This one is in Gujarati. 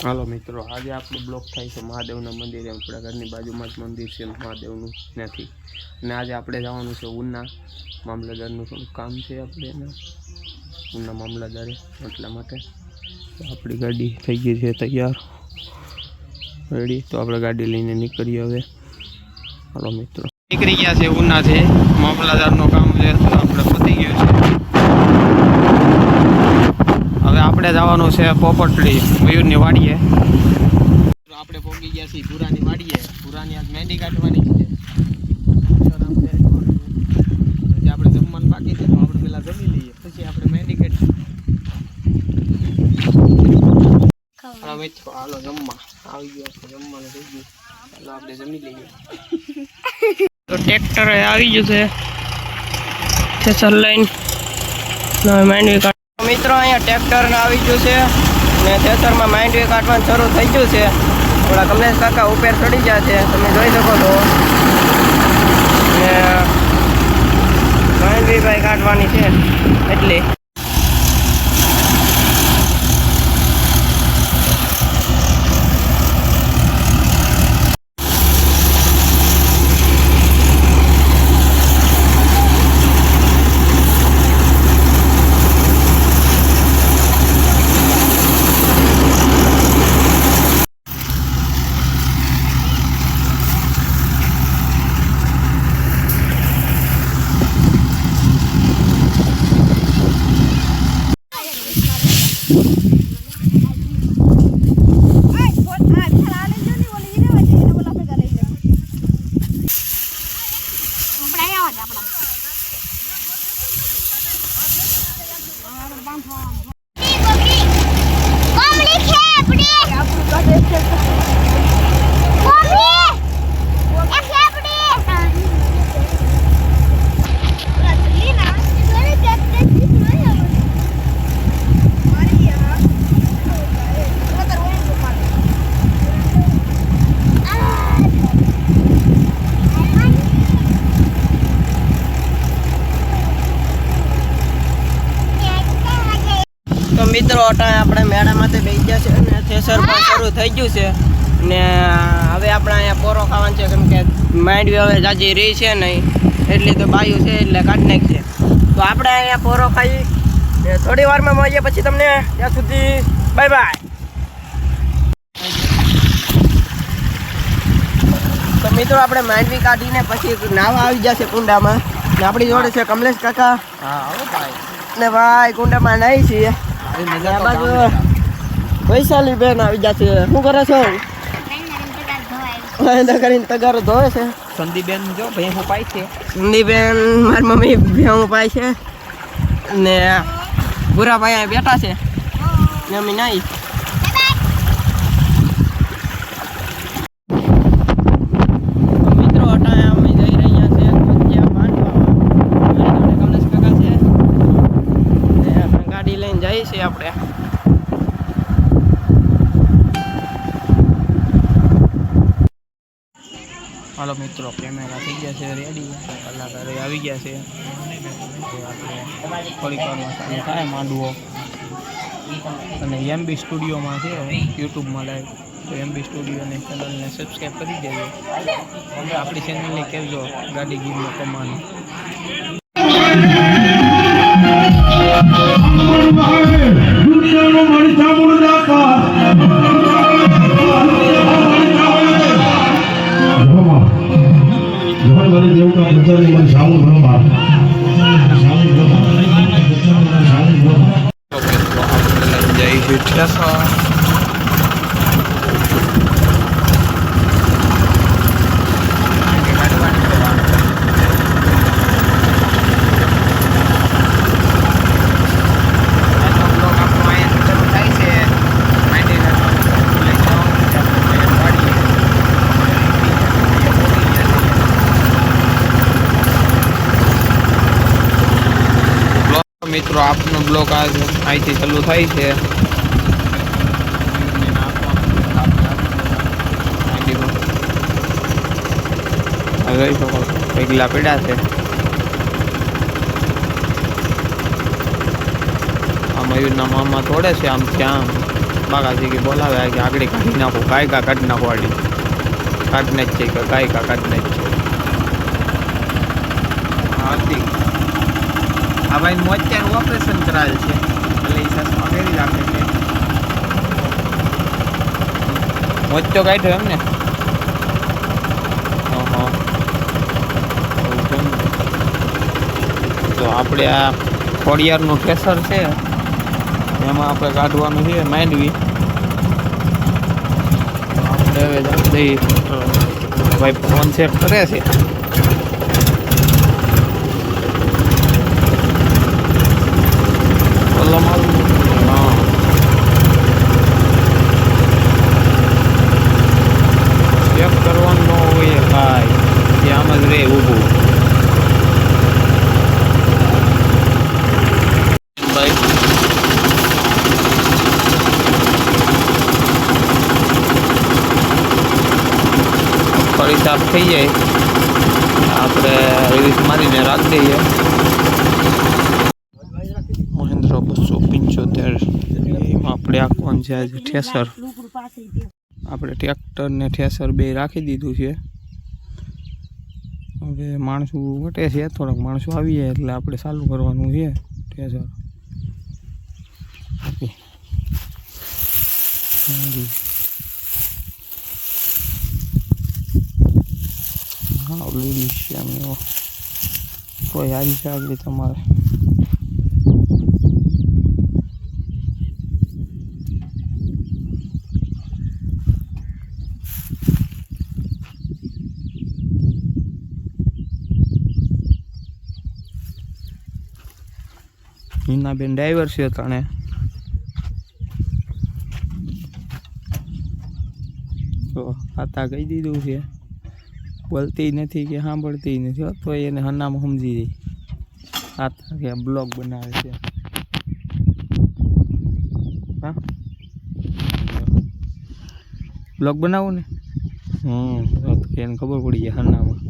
હાલો મિત્રો, આજે આપણો બ્લોક થાય છે મહાદેવના મંદિરે. આપણા ઘરની બાજુમાં જ મંદિર છે મહાદેવનું ત્યાંથી. અને આજે આપણે જવાનું છે ઉના મામલતદારનું થોડું કામ છે આપણે એને ઉના મામલતદારે, એટલા માટે આપણી ગાડી થઈ ગઈ છે તૈયાર રેડી. તો આપણે ગાડી લઈને નીકળીએ હવે. હાલો મિત્રો, નીકળી ગયા છે ઉનાથી. મામલતદારનું કામ છે તો આપણે પતી ગયું છે. હવે આપણે જવાનું છે પોપટડી મયુરની વાડીએ. આપણે પહોંચી ગયા છીએ ભૂરાની વાડીએ. ભૂરાની આજ મહેંદી કાઢવાની છે. જે આપણે જમવાનું બાકી છે તો આપણે પેલા જમી લઈએ, પછી આપણે મહેંદી કાઢીએ. હાલો જમવા આવી ગયો છે, જમવાનું થઈ ગયું. ચાલો આપણે જમી લઈએ. તો ટ્રેક્ટર આવી ગયું છે થેસર લઈને માંડવી કાઢ. મિત્રો અહીંયા ટ્રેક્ટર આવી ગયું છે ને થેસરમાં માંડવી કાઢવાનું શરૂ થઈ ગયું છે. થોડા કમલેશ કાકા ઉપર ચડી ગયા છે, તમે જોઈ શકો છો. ને માંડવી ભાઈ કાઢવાની છે એટલે મિત્રો અટાણે આપણે મેળામાંથી બેસી ગયા છે અને થેસર પણ શરૂ થઈ ગયું છે. ને હવે આપણે અહીંયા પોરો ખાવાનું છે, કેમ કે માંડવી હવે જાજી રહી છે નહીં, એટલી તો બાયું છે એટલે કાઢી નાખશે. તો આપણે અહીંયા પોરો ખાઈ થોડી વારમાં મળીએ, પછી તમને ત્યાં સુધી બાય બાય. તો મિત્રો આપણે માંડવી કાઢીને પછી નાવા આવી જશે કુંડામાં. ને આપણી જોડે છે કમલેશ કાકા. ને ભાઈ કુંડામાં નાહી છીએ. વૈશાલી બેન આવી જશે. શું કરે છો? કરીને તગારો ધોવે છે. સંદીબેન જો ભાઈ હું પાય છે. સંદીબેન મારી મમ્મી ભેહું પાય છે. ને ભૂરા ભાઈ બેઠા છે ને અમે નાઈ. મિત્રો અટાણે અમે જઈ રહ્યા છે કમલેશ કાકા છે ને ગાડી લઈને જઈએ છીએ આપણે. હાલો મિત્રો, કેમેરા થઈ ગયા છે રેડી, કલાકારો આવી ગયા છે. આપણે થોડીક વારમાં ચાલુ થાય માંડવો. અને એમબી સ્ટુડિયોમાં છે યુટ્યુબમાં લાઈવ, તો એમબી સ્ટુડિયોની ચેનલને સબસ્ક્રાઈબ કરી દેજો. આપણી ચેનલને કહેજો ગાડી ગીરનો કમાનો. જય શ્રી મિત્રો, આપનો બ્લોગ આજ અહીંથી ચાલુ થાય છે. જોઈ શકો છો પગલા પડ્યા છે. આ મયુરના મામા તોડે છે આમ ત્યાં. બાગાજી કે બોલાવે કે આગળ કાઢી નાખો કાયકા કાઢી નાખો આડી કાઢને જ છે કે કાયકા કાઢને જ છે હાર્દિક આ ભાઈ મોતિયાનું ઓપરેશન કરાયેલ છે એટલે એ ચશ્મા પહેરી રાખે છે મોતિયો કાઢ્યો એમ ને હા તો આપણે આ ખોડિયારનું ઠેસર છે એમાં આપણે કાઢવાનું છે માંડવી આપણે હવે જઈ ભાઈ ફોન સેટ કરે છે ચેક કરવાનું ન હોય ભાઈ આમ જ રે ઊભું ભાઈ ફરી સાફ થઈ જાય આપણે રિલીઝ મારીને રાખી દઈએ મહેન્દ્ર 275 એમાં આપણે આખવાનું છે આજે ઠેસર આપણે ટ્રેક્ટર ને ઠેસર બે રાખી દીધું છે હવે માણસો વટે છે થોડાક માણસો આવી જાય એટલે આપણે ચાલુ કરવાનું છે ઠેસર હા લીલી છે એમ એવો કોઈ હારી છે આગળ તમારે એના બેન ડ્રાઈવર છે તને તો આતા કહી દીધું છે બોલતી નથી કે સાંભળતી નથી તો એને હનામાં સમજી જાય આતા કે બ્લોગ બનાવે છે હા બ્લોગ બનાવું ને એને ખબર પડી જાય હનામાં